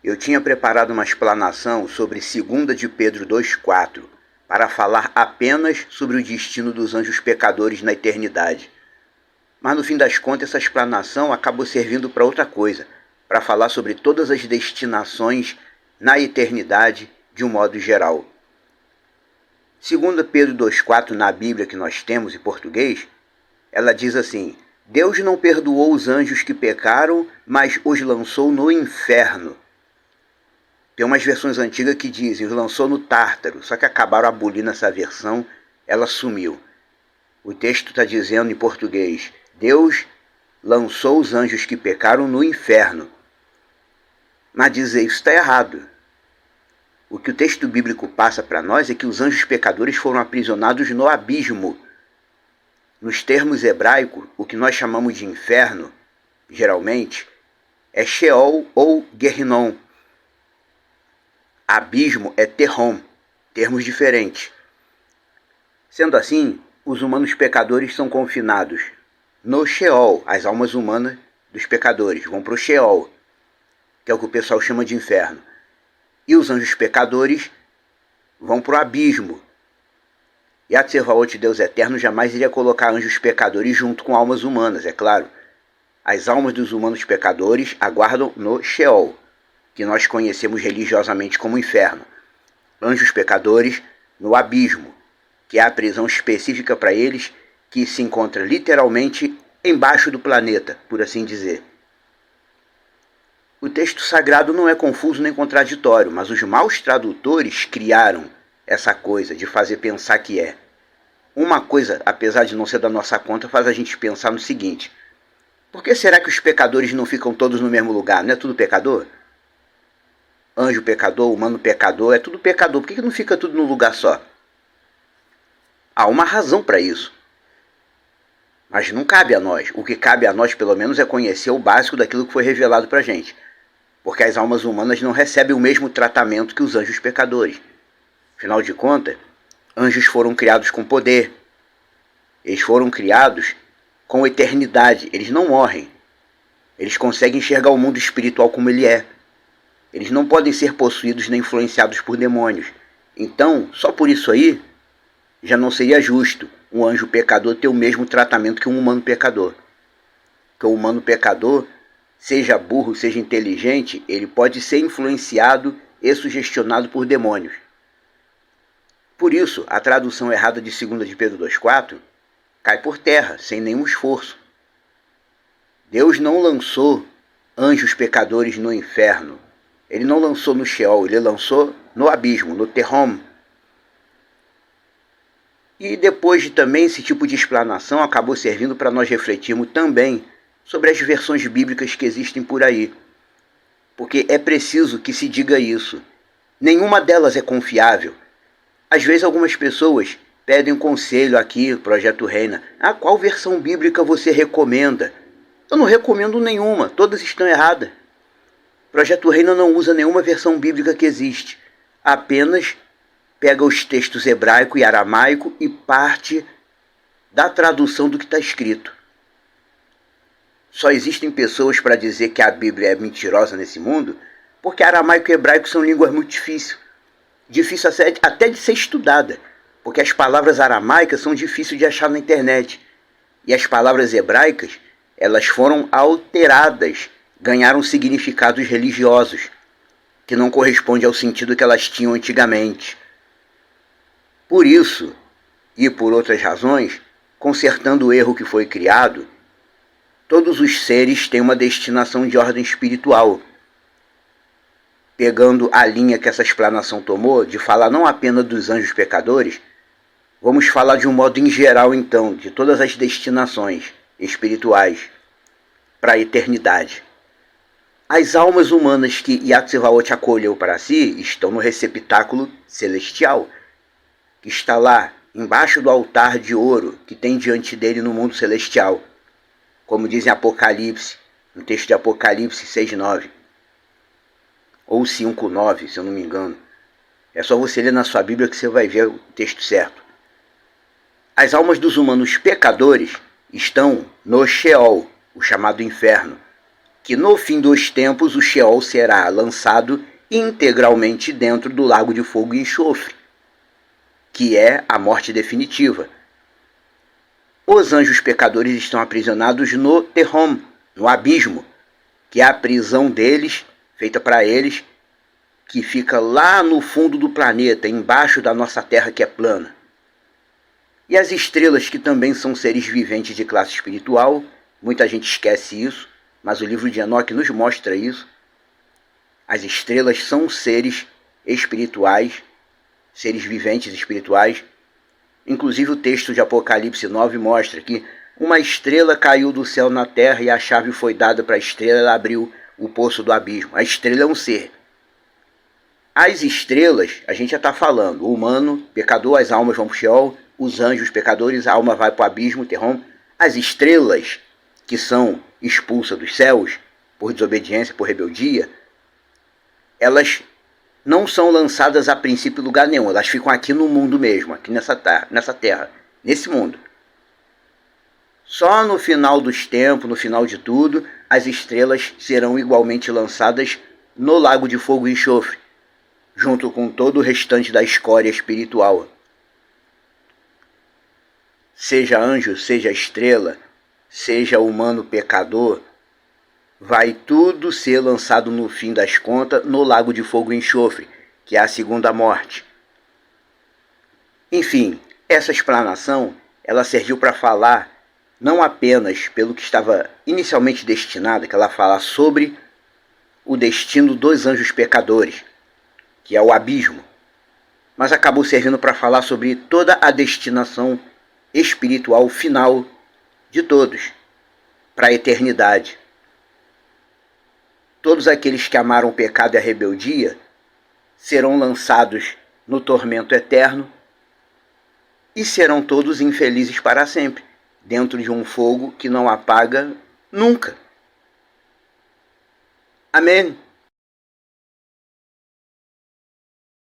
Eu tinha preparado uma explanação sobre 2 de Pedro 2,4 para falar apenas sobre o destino dos anjos pecadores na eternidade. Mas no fim das contas essa explanação acabou servindo para outra coisa, para falar sobre todas as destinações na eternidade de um modo geral. 2 Pedro 2,4 na Bíblia que nós temos em português, ela diz assim: Deus não perdoou os anjos que pecaram, mas os lançou no inferno. Tem umas versões antigas que dizem, os lançou no Tártaro, só que acabaram abolindo essa versão, ela sumiu. O texto está dizendo em português, Deus lançou os anjos que pecaram no inferno. Mas dizer isso está errado. O que o texto bíblico passa para nós é que os anjos pecadores foram aprisionados no abismo. Nos termos hebraicos, o que nós chamamos de inferno, geralmente, é Sheol ou Gehinnom. Abismo é Terrom, termos diferentes. Sendo assim, os humanos pecadores são confinados no Sheol, as almas humanas dos pecadores vão para o Sheol, que é o que o pessoal chama de inferno. E os anjos pecadores vão para o abismo. E a Tsevaot, Deus eterno, jamais iria colocar anjos pecadores junto com almas humanas, é claro. As almas dos humanos pecadores aguardam no Sheol, que nós conhecemos religiosamente como inferno. Anjos pecadores no abismo, que é a prisão específica para eles, que se encontra literalmente embaixo do planeta, por assim dizer. O texto sagrado não é confuso nem contraditório, mas os maus tradutores criaram essa coisa de fazer pensar que é. Uma coisa, apesar de não ser da nossa conta, faz a gente pensar no seguinte: por que será que os pecadores não ficam todos no mesmo lugar? Não é tudo pecador? Anjo pecador, humano pecador, é tudo pecador. Por que não fica tudo num lugar só? Há uma razão para isso. Mas não cabe a nós. O que cabe a nós, pelo menos, é conhecer o básico daquilo que foi revelado para a gente. Porque as almas humanas não recebem o mesmo tratamento que os anjos pecadores. Afinal de contas, anjos foram criados com poder. Eles foram criados com eternidade. Eles não morrem. Eles conseguem enxergar o mundo espiritual como ele é. Eles não podem ser possuídos nem influenciados por demônios. Então, só por isso aí, já não seria justo um anjo pecador ter o mesmo tratamento que um humano pecador. Porque o humano pecador, seja burro, seja inteligente, ele pode ser influenciado e sugestionado por demônios. Por isso, a tradução errada de 2 de Pedro 2,4 cai por terra, sem nenhum esforço. Deus não lançou anjos pecadores no inferno. Ele não lançou no Sheol, ele lançou no abismo, no Terrom. E depois de também esse tipo de explanação acabou servindo para nós refletirmos também sobre as versões bíblicas que existem por aí. Porque é preciso que se diga isso. Nenhuma delas é confiável. Às vezes algumas pessoas pedem um conselho aqui, Projeto Reina. Qual versão bíblica você recomenda? Eu não recomendo nenhuma, todas estão erradas. Projeto Reina não usa nenhuma versão bíblica que existe. Apenas pega os textos hebraico e aramaico e parte da tradução do que está escrito. Só existem pessoas para dizer que a Bíblia é mentirosa nesse mundo porque aramaico e hebraico são línguas muito difíceis. Difícil até de ser estudada, porque as palavras aramaicas são difíceis de achar na internet. E as palavras hebraicas, elas foram alteradas, ganharam significados religiosos, que não correspondem ao sentido que elas tinham antigamente. Por isso, e por outras razões, consertando o erro que foi criado, todos os seres têm uma destinação de ordem espiritual. Pegando a linha que essa explanação tomou, de falar não apenas dos anjos pecadores, vamos falar de um modo em geral, então, de todas as destinações espirituais para a eternidade. As almas humanas que Yahtzeva'ot acolheu para si estão no receptáculo celestial, que está lá, embaixo do altar de ouro que tem diante dele no mundo celestial, como diz em Apocalipse, no texto de Apocalipse 6,9, ou 5,9, se eu não me engano. É só você ler na sua Bíblia que você vai ver o texto certo. As almas dos humanos pecadores estão no Sheol, o chamado inferno. que no fim dos tempos o Sheol será lançado integralmente dentro do lago de fogo e enxofre, que é a morte definitiva. Os anjos pecadores estão aprisionados no Tehom, no abismo, que é a prisão deles, feita para eles, que fica lá no fundo do planeta, embaixo da nossa Terra que é plana. E as estrelas, que também são seres viventes de classe espiritual, muita gente esquece isso, mas o livro de Enoque nos mostra isso. As estrelas são seres espirituais, seres viventes espirituais. Inclusive o texto de Apocalipse 9 mostra que uma estrela caiu do céu na terra e a chave foi dada para a estrela, ela abriu o poço do abismo. A estrela é um ser. As estrelas, a gente já está falando, o humano, pecador, as almas vão para o Sheol, os anjos pecadores, a alma vai para o abismo, Tehom. As estrelas, que são expulsas dos céus por desobediência, por rebeldia, elas não são lançadas a princípio em lugar nenhum, elas ficam aqui no mundo mesmo, aqui nessa terra, nesse mundo. Só no final dos tempos, no final de tudo, as estrelas serão igualmente lançadas no lago de fogo e enxofre, junto com todo o restante da escória espiritual. Seja anjo, seja estrela, seja humano pecador, vai tudo ser lançado no fim das contas no lago de fogo e enxofre, que é a segunda morte. Enfim, essa explanação ela serviu para falar não apenas pelo que estava inicialmente destinado, que ela fala sobre o destino dos anjos pecadores, que é o abismo, mas acabou servindo para falar sobre toda a destinação espiritual final de todos, para a eternidade. Todos aqueles que amaram o pecado e a rebeldia serão lançados no tormento eterno e serão todos infelizes para sempre, dentro de um fogo que não apaga nunca. Amém.